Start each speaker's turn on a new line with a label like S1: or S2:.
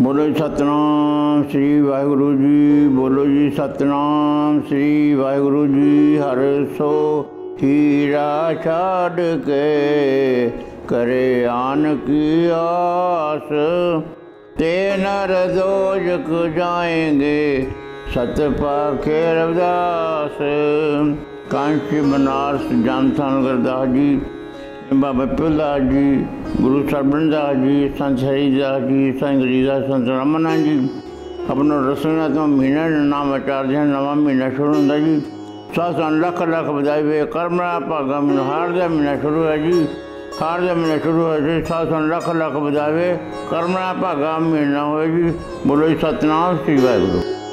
S1: बोलो जी सतनाम श्री वाहिगुरु जी। बोलो जी सतनाम श्री वाहिगुरु जी। हर सो हीरा छाड़ के करे आन की आस, ते नर दोजक जाएंगे सत पाखे रविदास। कांशी बनारस जानथान गुरदास जी, बाबा पिलदास जी, गुरु सरबन दास जी, संत हरिदास जी, संत गरीदास, संत रामानंद जी। अपना रसोईनाथ महीना नाम आचार्य हैं, नवा महीना शुरू होता जी। सात लख लख बधाई वे करमरा भागा मैं हार का महीना शुरू है जी। हार का महीना शुरू है जी। 7 लख लख बधाई वे करमरा भागा महीना होए जी। बोलो जी सतनाम श्री वाहिगुरु।